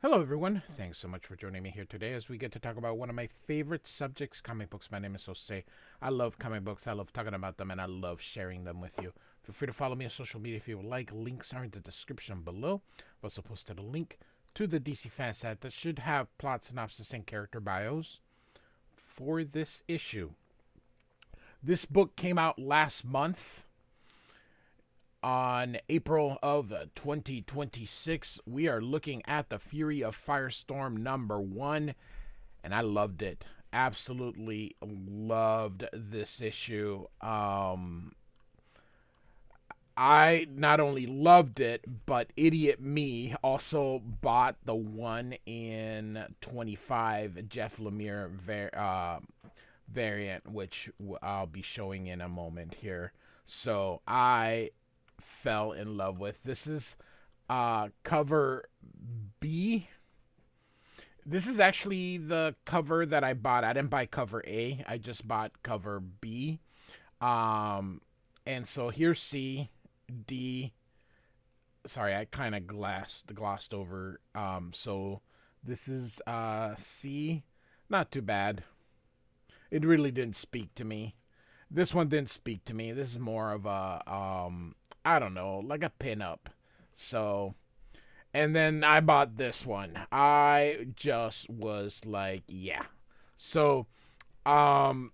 Hello, everyone. Thanks so much for joining me here today as we get to talk about one of my favorite subjects, comic books. My name is Jose. I love comic books. I love talking about them, and I love sharing them with you. Feel free to follow me on social media if you would like. Links are in the description below. I've also posted a link to the DC fan site that should have plot synopsis and character bios for this issue. This book came out last month on April of 2026. We are looking at The Fury of Firestorm #1, and I loved it. Absolutely loved this issue. I not only loved it, but idiot me also bought the 1 in 25 Jeff Lemire variant, which I'll be showing in a moment here. So I fell in love with. This is cover B. This is actually the cover that I bought. I didn't buy cover A. I just bought cover B. And so here's C, D. Sorry, I kind of glossed over. So this is C. Not too bad. It really didn't speak to me. This one didn't speak to me. This is more of a I don't know, like a pinup. So, and then I bought this one. I just was like, yeah. So, I,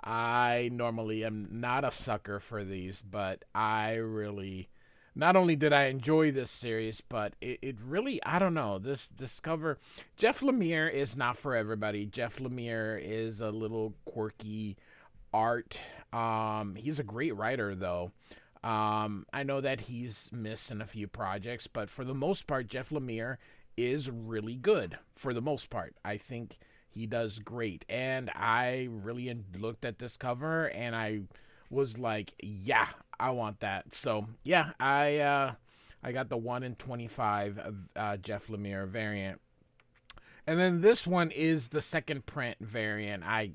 I normally am not a sucker for these, but I really, not only did I enjoy this series, but it really, I don't know, this cover. Jeff Lemire is not for everybody. Jeff Lemire is a little quirky art. He's a great writer, though. I know that he's missing a few projects, but for the most part, Jeff Lemire is really good. For the most part, I think he does great. And I really looked at this cover and I was like, yeah, I want that. So yeah, I got the 1 in 25 Jeff Lemire variant. And then this one is the second print variant. I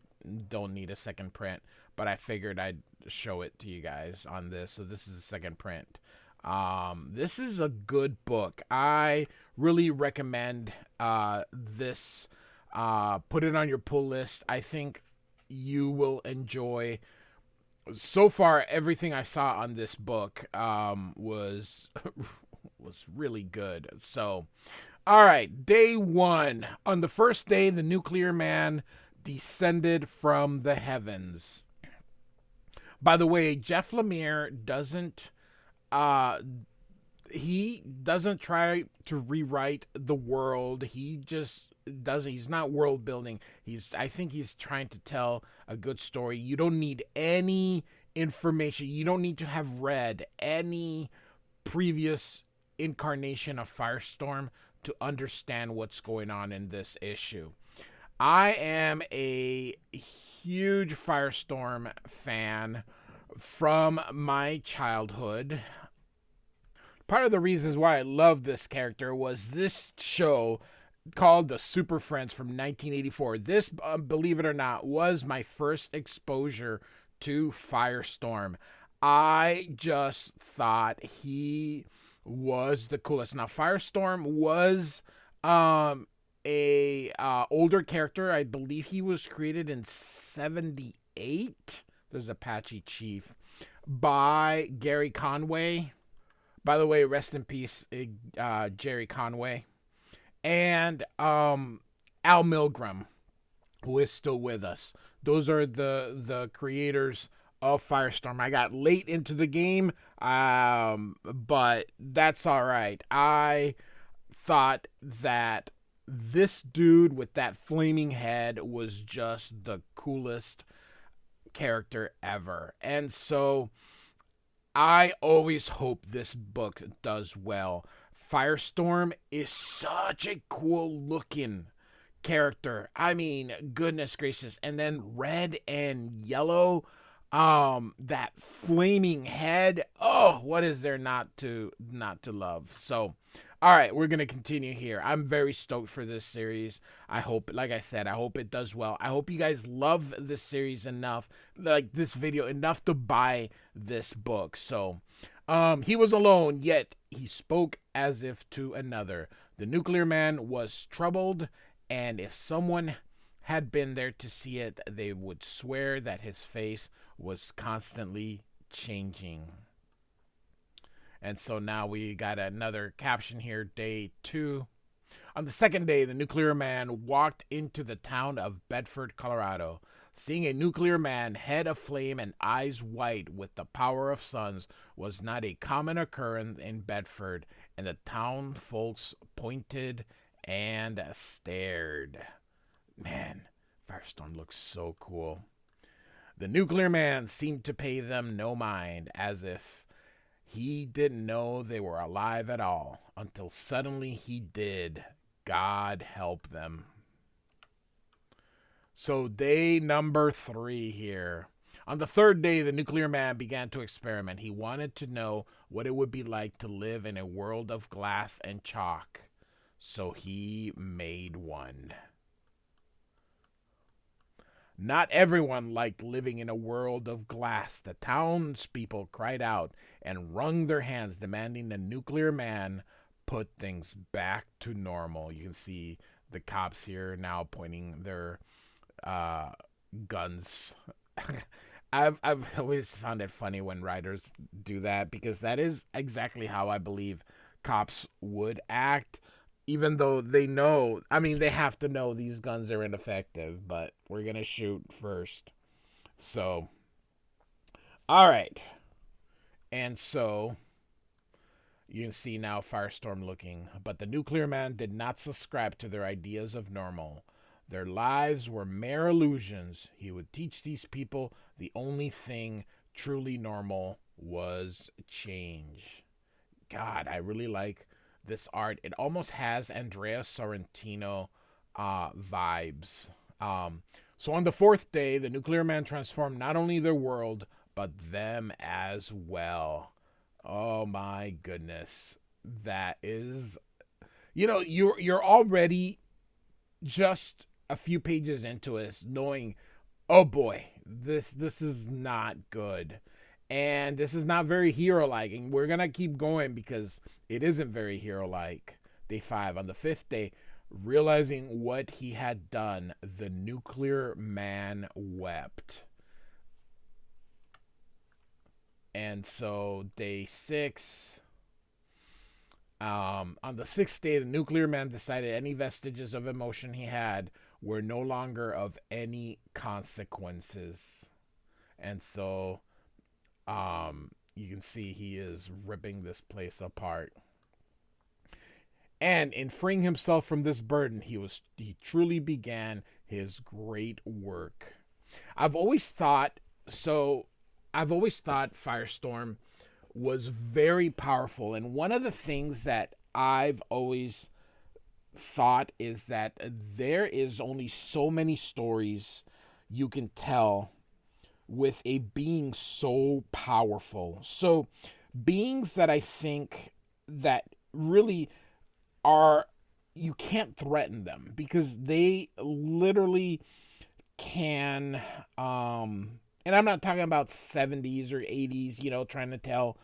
don't need a second print, but I figured I'd show it to you guys on this. So this is the second print. This is a good book. I really recommend this. Put it on your pull list. I think you will enjoy. So far, everything I saw on this book was was really good. So, all right, day one. On the first day, the nuclear man descended from the heavens. By the way, Jeff Lemire doesn't uh he doesn't try to rewrite the world. He just doesn't. He's not world building. I think he's trying to tell a good story. You don't need any information. You don't need to have read any previous incarnation of Firestorm to understand what's going on in this issue. I am a huge Firestorm fan from my childhood. Part of the reasons why I love this character was this show called The Super Friends from 1984. This, believe it or not, was my first exposure to Firestorm. I just thought he was the coolest. Now, Firestorm was a older character. I believe he was created in 78. There's Apache Chief by Gary Conway. By the way, rest in peace, Jerry Conway. And Al Milgrom, who is still with us. Those are the creators of Firestorm. I got late into the game, but that's all right. I thought that this dude with that flaming head was just the coolest character ever. And so I always hope this book does well. Firestorm is such a cool looking character. I mean, goodness gracious. And then red and yellow, that flaming head. Oh, what is there not to love? So, all right, we're going to continue here. I'm very stoked for this series. I hope, like I said, I hope it does well. I hope you guys love this series enough, like this video enough to buy this book. So, He was alone, yet he spoke as if to another. The nuclear man was troubled, and if someone had been there to see it, they would swear that his face was constantly changing. And so now we got another caption here, day 2. On the second day, the nuclear man walked into the town of Bedford, Colorado. Seeing a nuclear man, head aflame and eyes white with the power of suns, was not a common occurrence in Bedford, and the town folks pointed and stared. Man, Firestorm looks so cool. The nuclear man seemed to pay them no mind, as if he didn't know they were alive at all, until suddenly he did. God help them. So, day number 3 here. On the third day, the nuclear man began to experiment. He wanted to know what it would be like to live in a world of glass and chalk. So, he made one. Not everyone liked living in a world of glass. The townspeople cried out and wrung their hands, demanding the nuclear man put things back to normal. You can see the cops here now pointing their guns. I've always found it funny when writers do that, because that is exactly how I believe cops would act, even though they know, I mean, they have to know these guns are ineffective, but we're going to shoot first. So, all right. And so, you can see now Firestorm looking. But the nuclear man did not subscribe to their ideas of normal. Their lives were mere illusions. He would teach these people the only thing truly normal was change. God, I really like this art. It almost has Andrea Sorrentino vibes. So on the fourth day, the nuclear man transformed not only their world, but them as well. Oh my goodness. That is, you're already just a few pages into it knowing, oh boy, this is not good. And this is not very hero like. And we're going to keep going because it isn't very hero like. Day 5. On the fifth day, realizing what he had done, the nuclear man wept. And so, day 6. On the 6th day, the nuclear man decided any vestiges of emotion he had were no longer of any consequences. And so, you can see he is ripping this place apart. And in freeing himself from this burden, he truly began his great work. I've always thought Firestorm was very powerful, and one of the things that I've always thought is that there is only so many stories you can tell with a being so powerful. So beings that I think that really are, you can't threaten them because they literally can and I'm not talking about 70s or 80s, trying to tell,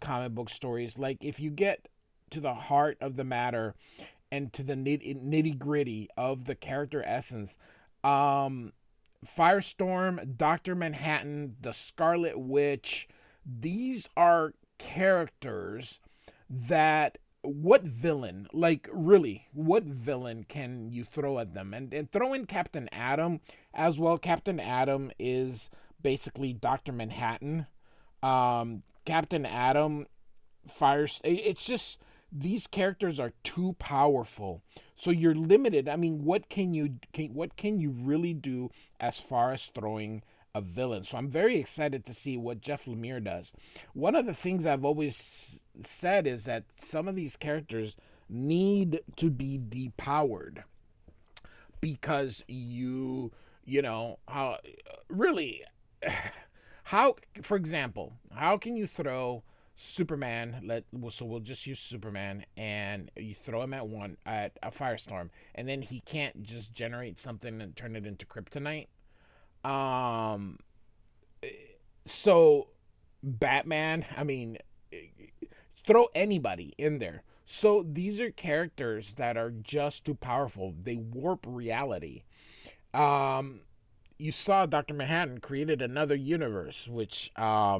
comic book stories. Like, if you get to the heart of the matter and to the nitty gritty of the character essence, Firestorm, Dr. Manhattan, the Scarlet Witch, these are characters that, what villain, like really, what villain can you throw at them? And throw in Captain Atom as well. Captain Atom is basically Dr. Manhattan. Captain Atom, it's just, these characters are too powerful. So you're limited. I mean, what can you really do as far as throwing a villain? So I'm very excited to see what Jeff Lemire does. One of the things I've always said is that some of these characters need to be depowered because how really how, for example, how can you throw Superman? So we'll just use Superman, and you throw him at a firestorm, and then he can't just generate something and turn it into kryptonite. Um, so Batman, I mean, throw anybody in there. So these are characters that are just too powerful. They warp reality. Um, you saw Dr. Manhattan created another universe, which uh,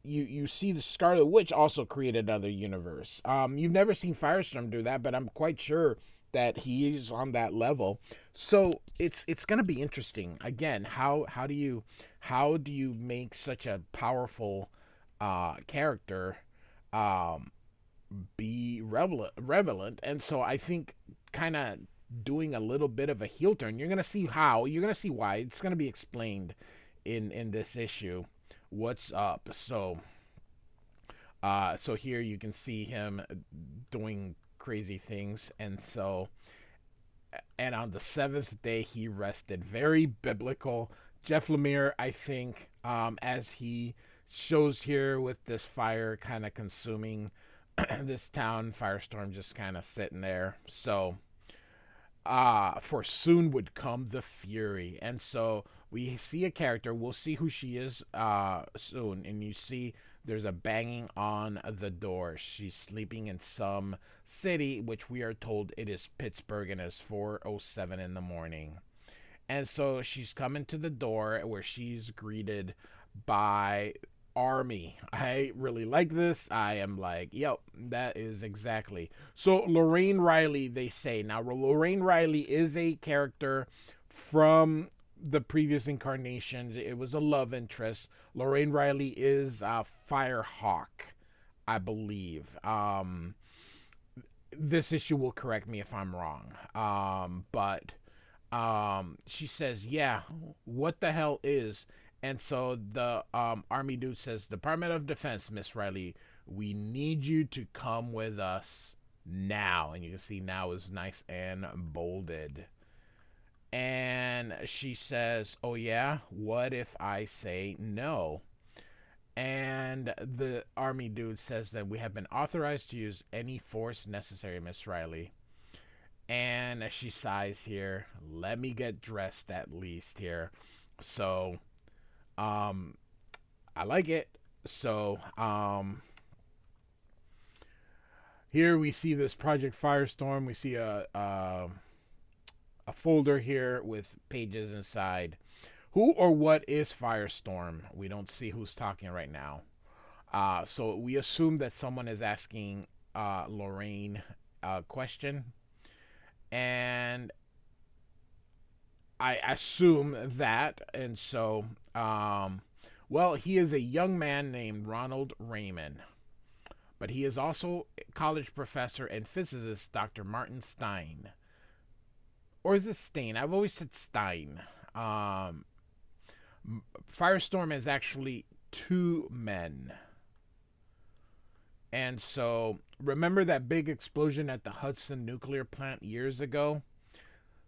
you see the Scarlet Witch also created another universe. You've never seen Firestorm do that, but I'm quite sure that he is on that level. So it's gonna be interesting. Again, how do you make such a powerful character um, be relevant? And so I think kind of doing a little bit of a heel turn. You're gonna see how. You're gonna see why. It's gonna be explained in this issue. What's up? So here you can see him doing crazy things, and on the seventh day he rested. Very biblical. Jeff Lemire, I think, as he shows here with this fire kind of consuming this town, Firestorm just kind of sitting there. So for soon would come the fury. And so we see a character, we'll see who she is soon, and you see there's a banging on the door. She's sleeping in some city, which we are told it is Pittsburgh, and it's 4:07 in the morning. And so she's coming to the door where she's greeted by army. I really like this. I am like, yep, that is exactly. So Lorraine Riley, they say. Now Lorraine Riley is a character from the previous incarnations. It was a love interest. Lorraine Riley is Firehawk, I believe. This issue will correct me if I'm wrong. But she says, yeah, what the hell is? And so the army dude says, Department of Defense, Miss Riley, we need you to come with us now. And you can see now is nice and bolded. And she says, oh yeah, what if I say no? And the army dude says that we have been authorized to use any force necessary, Miss Riley. And she sighs here, let me get dressed at least here. So um I like it. So here we see this Project Firestorm. We see a folder here with pages inside. Who or what is Firestorm? We don't see who's talking right now. So we assume that someone is asking Lorraine a question, and I assume that, and so, well, he is a young man named Ronald Raymond, but he is also college professor and physicist Dr. Martin Stein. Or is it Stein? I've always said Stein. Um, Firestorm is actually two men. And so, remember that big explosion at the Hudson nuclear plant years ago?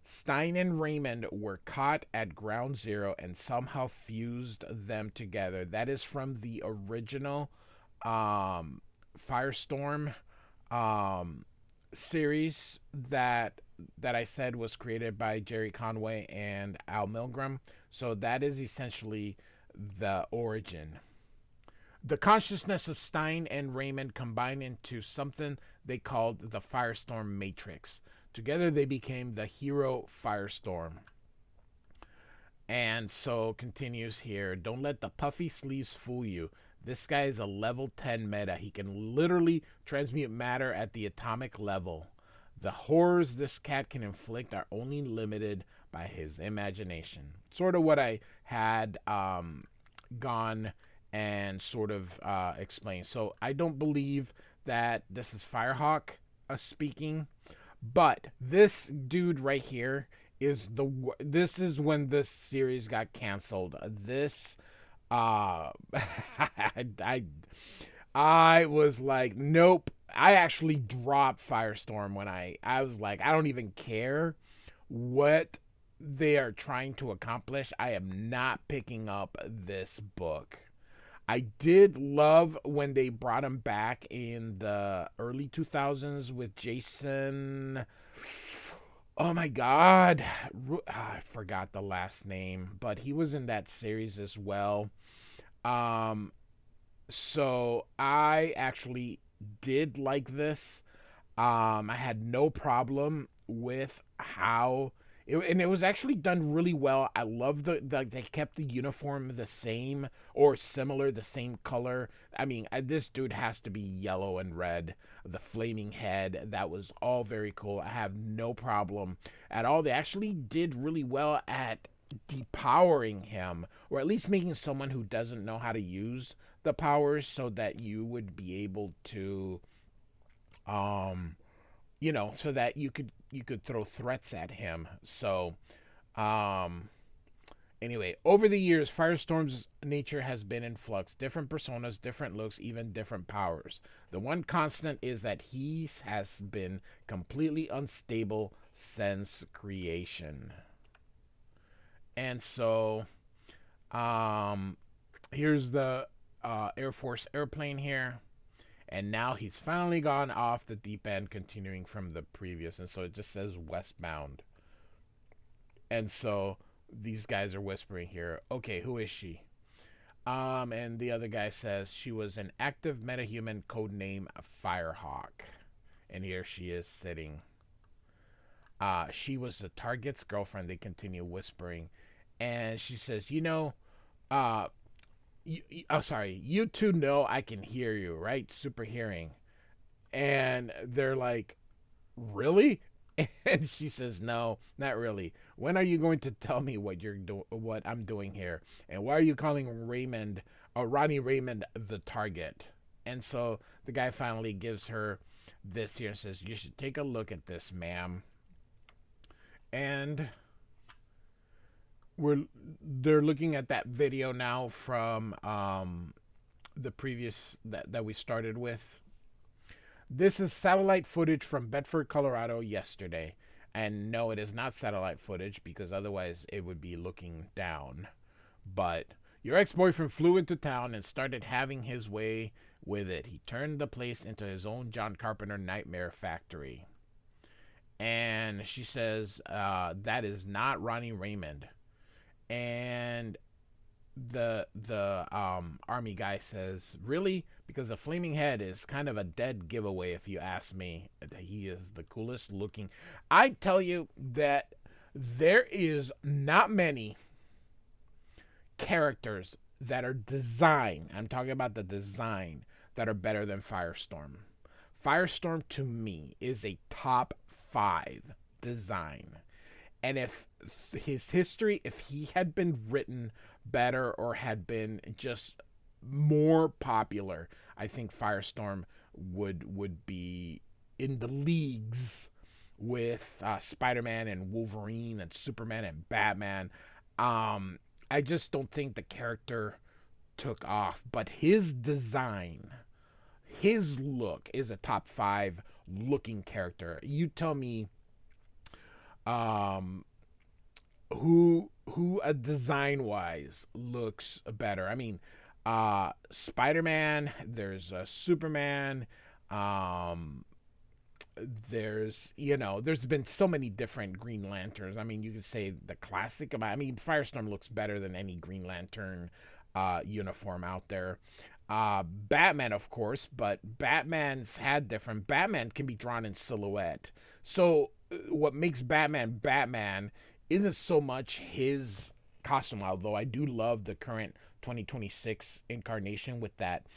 Stein and Raymond were caught at ground zero and somehow fused them together. That is from the original um, Firestorm um, series that I said was created by Jerry Conway and Al Milgrom. So that is essentially the origin. The consciousness of Stein and Raymond combined into something they called the Firestorm Matrix. Together they became the hero Firestorm. And so continues here. Don't let the puffy sleeves fool you. This guy is a level 10 meta. He can literally transmute matter at the atomic level. The horrors this cat can inflict are only limited by his imagination. Sort of what I had gone and sort of explained. So I don't believe that this is Firehawk speaking, but this dude right here is this is when this series got canceled. This I I was like, nope. I actually dropped Firestorm when I was like, I don't even care what they are trying to accomplish. I am not picking up this book. I did love when they brought him back in the early 2000s with Jason. Oh my God. I forgot the last name, but he was in that series as well. Um, So I actually did like this. I had no problem with how and it was actually done really well. I love they kept the uniform the same or similar, the same color. I mean, this dude has to be yellow and red. The flaming head, that was all very cool. I have no problem at all. They actually did really well at depowering him, or at least making someone who doesn't know how to use the powers so that you would be able to um so that you could throw threats at him. So, um, anyway, over the years, Firestorm's nature has been in flux. Different personas, different looks, even different powers. The one constant is that he has been completely unstable since creation. And so, um, here's the Air Force airplane here. And now he's finally gone off the deep end, continuing from the previous. And so it just says westbound. And so these guys are whispering here, okay, who is she? And the other guy says she was an active metahuman, codename Firehawk. And here she is sitting. She was the target's girlfriend. They continue whispering. And she says, uh, sorry, you two know I can hear you, right? Super hearing. And they're like, really? And she says, no, not really. When are you going to tell me what I'm doing here? And why are you calling Ronnie Raymond the target? And so the guy finally gives her this here and says, you should take a look at this, ma'am. And they're looking at that video now from the previous that we started with. This is satellite footage from Bedford, Colorado yesterday. And no, it is not satellite footage because otherwise it would be looking down. But your ex-boyfriend flew into town and started having his way with it. He turned the place into his own John Carpenter nightmare factory. And she says, that is not Ronnie Raymond. And the army guy says, really? Because the flaming head is kind of a dead giveaway if you ask me. He is the coolest looking. I tell you that there is not many characters that are designed, I'm talking about the design, that are better than Firestorm. Firestorm to me is a top 5 design. And if if he had been written better or had been just more popular, I think Firestorm would be in the leagues with Spider-Man and Wolverine and Superman and Batman. I just don't think the character took off, but his design, his look is a top 5 looking character. You tell me um who design wise looks better. I mean, Spider-Man, there's Superman, um there's been so many different Green Lanterns. I mean, you could say the classic I mean, Firestorm looks better than any Green Lantern uniform out there. Batman, of course, but Batman's had different. Batman can be drawn in silhouette. So what makes Batman Batman isn't so much his costume, although I do love the current 2026 incarnation with that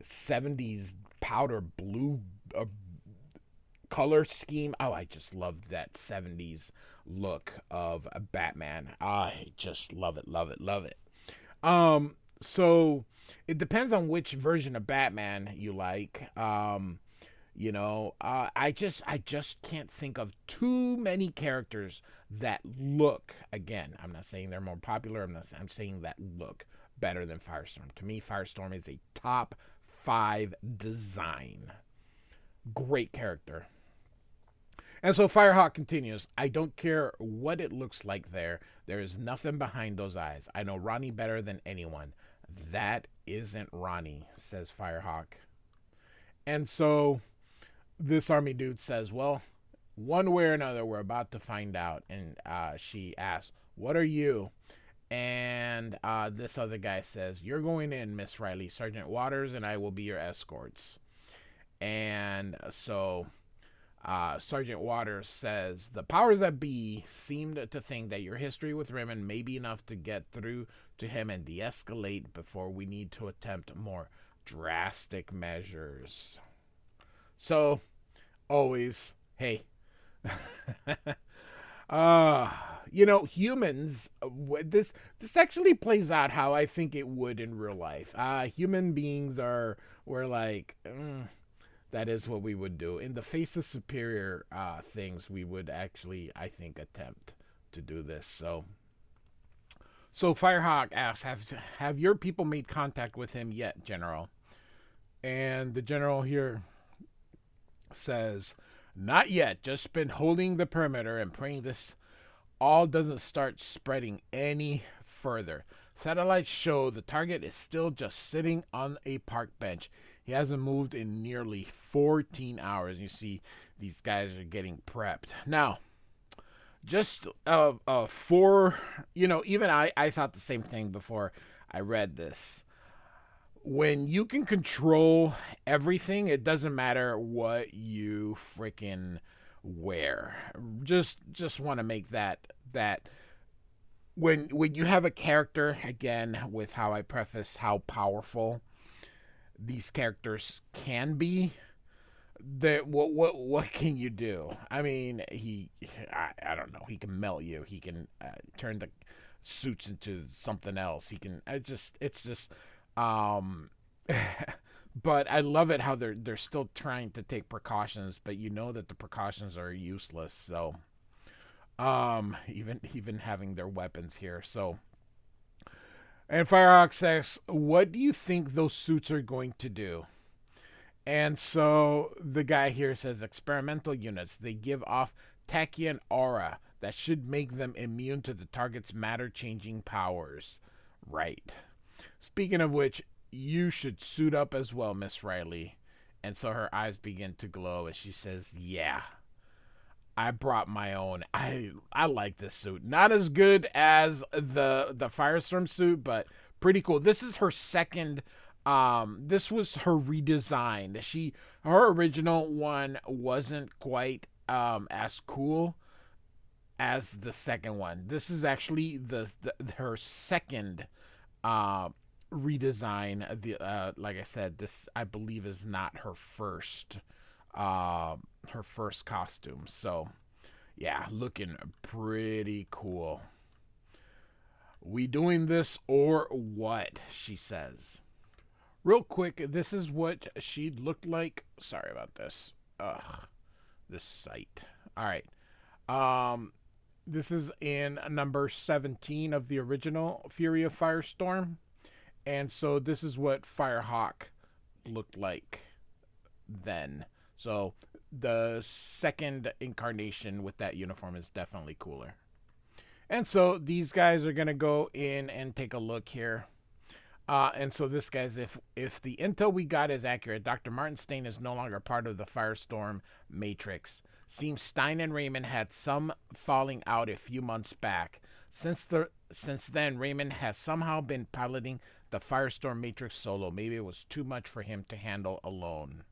70s powder blue color scheme. Oh, I just love that 70s look of Batman. I just love it, love it, love it. So it depends on which version of Batman you like. I just can't think of too many characters that look. Again, I'm not saying they're more popular. I'm saying that look better than Firestorm. To me, Firestorm is a top 5 design. Great character. And so Firehawk continues, I don't care what it looks like there. There is nothing behind those eyes. I know Ronnie better than anyone. That isn't Ronnie, says Firehawk. And so this army dude says, well, one way or another, we're about to find out. And she asks, what are you? And this other guy says, "You're going in, Miss Riley. Sergeant Waters and I will be your escorts." And so Sergeant Waters says, "The powers that be seemed to think that your history with Raymond may be enough to get through to him and de escalate before we need to attempt more drastic measures." So, always, hey, uh, humans, this actually plays out how I think it would in real life. Human beings we're like, that is what we would do. In the face of superior things, we would actually, I think, attempt to do this. So Firehawk asks, have your people made contact with him yet, General? And the general here says, "Not yet. Just been holding the perimeter and praying this all doesn't start spreading any further. Satellites show the target is still just sitting on a park bench. He hasn't moved in nearly 14 hours. You see, these guys are getting prepped. Now, just for, even I thought the same thing before I read this. When you can control everything, it doesn't matter what you freaking wear. Just want to make that when you have a character, again, with how I preface how powerful these characters can be, that what can you do? I mean, I don't know. He can melt you. He can turn the suits into something else. He can. It's just. But I love it how they're still trying to take precautions, but you know that the precautions are useless. So, even having their weapons here. So, and Firehawk says, "What do you think those suits are going to do?" And so the guy here says, "Experimental units. They give off tachyon aura that should make them immune to the target's matter-changing powers." Right. Speaking of which, you should suit up as well, Miss Riley. And so her eyes begin to glow as she says, "Yeah, I brought my own. I like this suit. Not as good as the Firestorm suit, but pretty cool. This is her second. This was her redesign. Her original one wasn't quite as cool as the second one. This is actually her second redesign. Like I said, this I believe is not her first costume. So yeah, looking pretty cool. "We doing this or what?" she says. Real quick, this is what she looked like. Sorry about this. Ugh, this site. All right. This is in number 17 of the original Fury of Firestorm. And so this is what Firehawk looked like then. So the second incarnation with that uniform is definitely cooler. And so these guys are going to go in and take a look here. And so this guy's, if the intel we got is accurate, Dr. Martin Stain is no longer part of the Firestorm Matrix. Seems Stein and Raymond had some falling out a few months back. Since then, Raymond has somehow been piloting the Firestorm Matrix solo. Maybe it was too much for him to handle alone.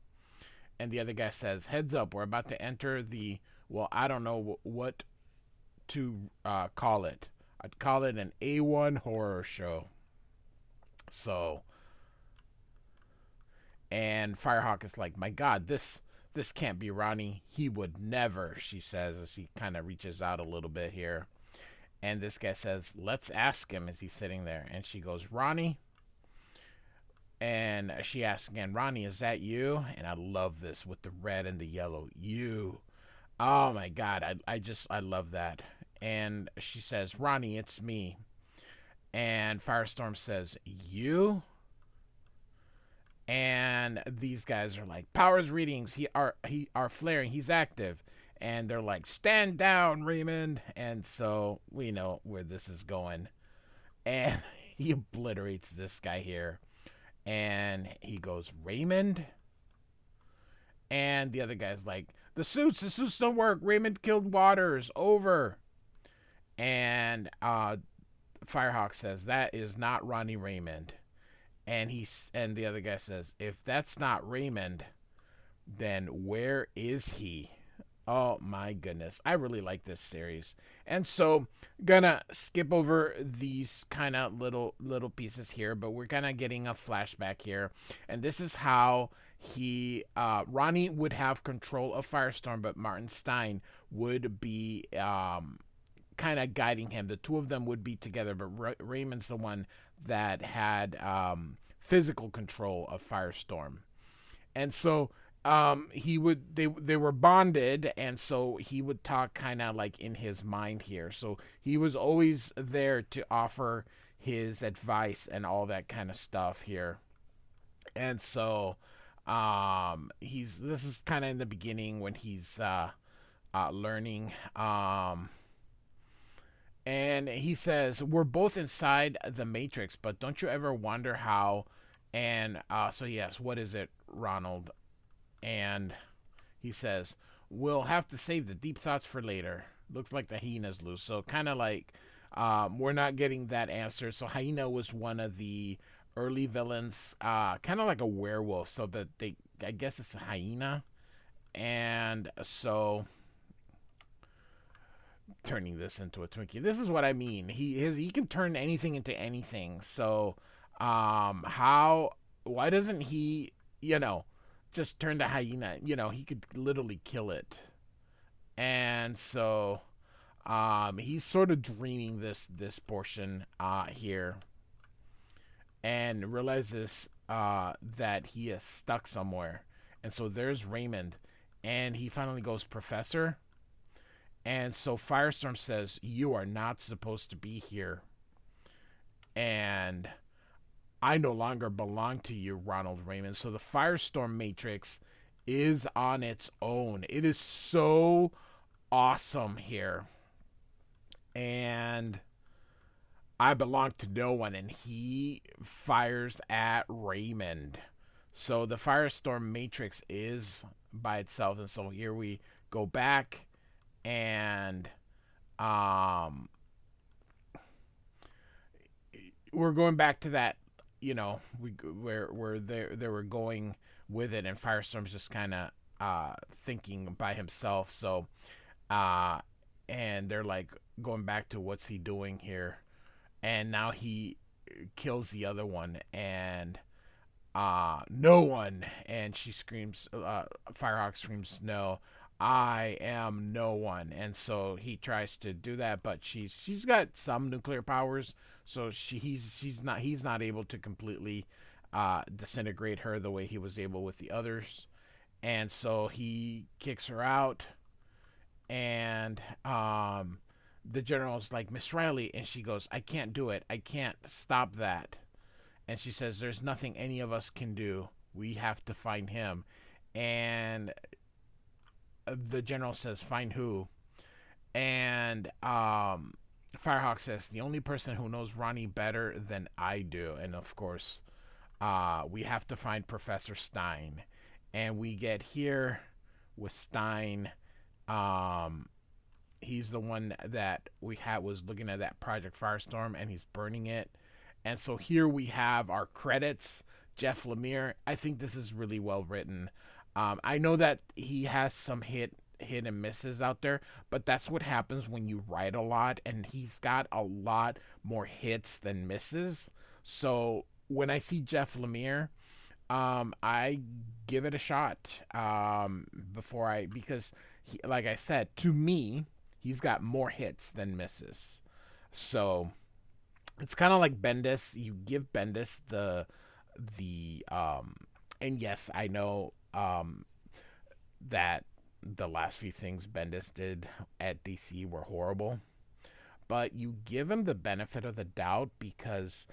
And the other guy says, "Heads up, we're about to enter the, well, I don't know what to call it. I'd call it an A1 horror show." So, and Firehawk is like, "My God, this can't be Ronnie. He would never," she says as he kind of reaches out a little bit here. And this guy says, "Let's ask him," as he's sitting there. And she goes, "Ronnie?" And she asks again, "Ronnie, is that you?" And I love this with the red and the yellow. You. Oh my God, I love that. And she says, "Ronnie, it's me." And Firestorm says, "You?" And these guys are like, "Powers readings, he are flaring, he's active." And they're like, "Stand down, Raymond." And so we know where this is going. And he obliterates this guy here. And he goes, "Raymond?" And the other guy's like, the suits don't work. Raymond killed Waters. Over." And Firehawk says that is not Ronnie Raymond, and the other guy says, if that's not Raymond, then where is he? Oh my goodness. I really like this series. And so gonna skip over these kind of little pieces here, but we're kind of getting a flashback here. And this is how he Ronnie would have control of Firestorm, but Martin Stein would be kind of guiding him. The two of them would be together, but Raymond's the one that had physical control of Firestorm. And so he would they were bonded, and so he would talk kind of like in his mind here. So he was always there to offer his advice and all that kind of stuff here. And so he's this is kind of in the beginning when he's learning. And he says, we're both inside the Matrix, but don't you ever wonder how? And so, yes, what is it, Ronald? And he says, we'll have to save the deep thoughts for later. Looks like the hyena's loose. So, kind of like we're not getting that answer. So, hyena was one of the early villains, kind of like a werewolf. So, that I guess it's a hyena. And so turning this into a Twinkie. This is what I mean. He can turn anything into anything. So, how? Why doesn't he? Just turn the hyena. He could literally kill it. And so, he's sort of dreaming this portion here, and realizes that he is stuck somewhere. And so there's Raymond, and he finally goes, Professor. And so Firestorm says, you are not supposed to be here. And I no longer belong to you, Ronald Raymond. So the Firestorm Matrix is on its own. It is so awesome here. And I belong to no one. And he fires at Raymond. So the Firestorm Matrix is by itself. And so here we go back, and we're going back to that, where they were going with it, and Firestorm's just kind of thinking by himself. So and they're like going back to what's he doing here, and now he kills the other one, and no one, and she screams, Firehawk screams, no, I am no one. And so he tries to do that, but she's got some nuclear powers, so he's not able to completely disintegrate her the way he was able with the others. And so he kicks her out, and the general's like, Miss Riley, and she goes, I can't do it. I can't stop that. And she says, there's nothing any of us can do. We have to find him. And the general says, find who? And Firehawk says, the only person who knows Ronnie better than I do. And of course, we have to find Professor Stein. And we get here with Stein. He's the one that was looking at that Project Firestorm, and he's burning it. And so here we have our credits. Jeff Lemire. I think this is really well written. I know that he has some hit and misses out there, but that's what happens when you write a lot, and he's got a lot more hits than misses. So when I see Jeff Lemire, I give it a shot because like I said, to me, he's got more hits than misses. So it's kind of like Bendis. You give Bendis the and yes, I know that the last few things Bendis did at DC were horrible, but you give him the benefit of the doubt because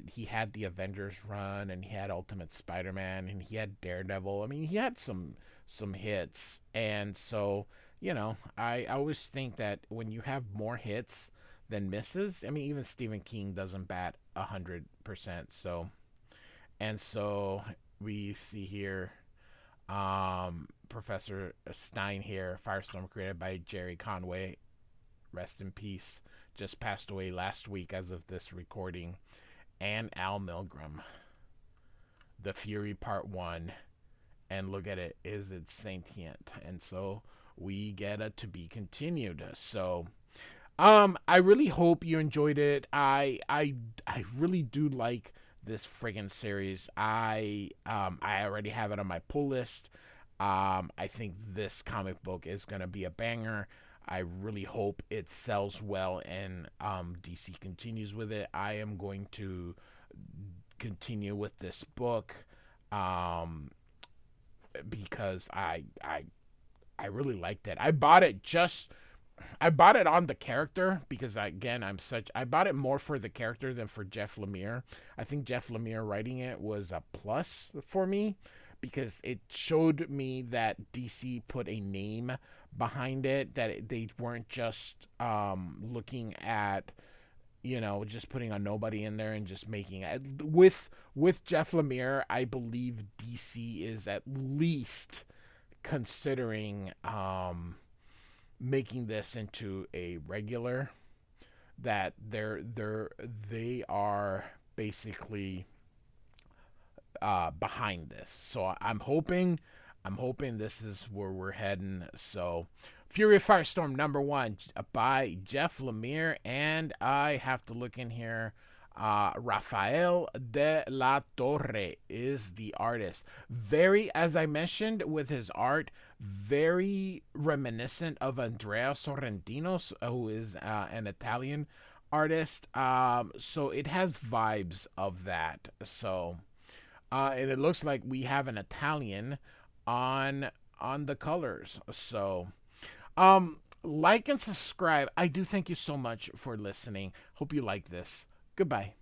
he had the Avengers run, and he had Ultimate Spider-Man, and he had Daredevil. I mean, he had some hits, and so I always think that when you have more hits than misses, I mean, even Stephen King doesn't bat 100%. So we see here Professor Stein here, Firestorm, created by Jerry Conway, rest in peace just passed away last week as of this recording, and Al Milgram. The Fury Part 1, and look at it, is it sentient? And so we get a to be continued. So I really hope you enjoyed it. I really do like this friggin' series. I already have it on my pull list. I think this comic book is gonna be a banger. I really hope it sells well and DC continues with it. I am going to continue with this book um, because I really liked it. I bought it on the character because I bought it more for the character than for Jeff Lemire. I think Jeff Lemire writing it was a plus for me because it showed me that DC put a name behind it, that they weren't just looking at, just putting a nobody in there and just making it. With Jeff Lemire, I believe DC is at least considering making this into a regular, that they are basically behind this. So I'm hoping this is where we're heading. So Fury of Firestorm #1 by Jeff Lemire, and I have to look in here. Rafael De Latorre is the artist. Very, as I mentioned, with his art, very reminiscent of Andrea Sorrentino, who is an Italian artist. So it has vibes of that. So, and it looks like we have an Italian on the colors. So, like and subscribe. I do thank you so much for listening. Hope you like this. Goodbye.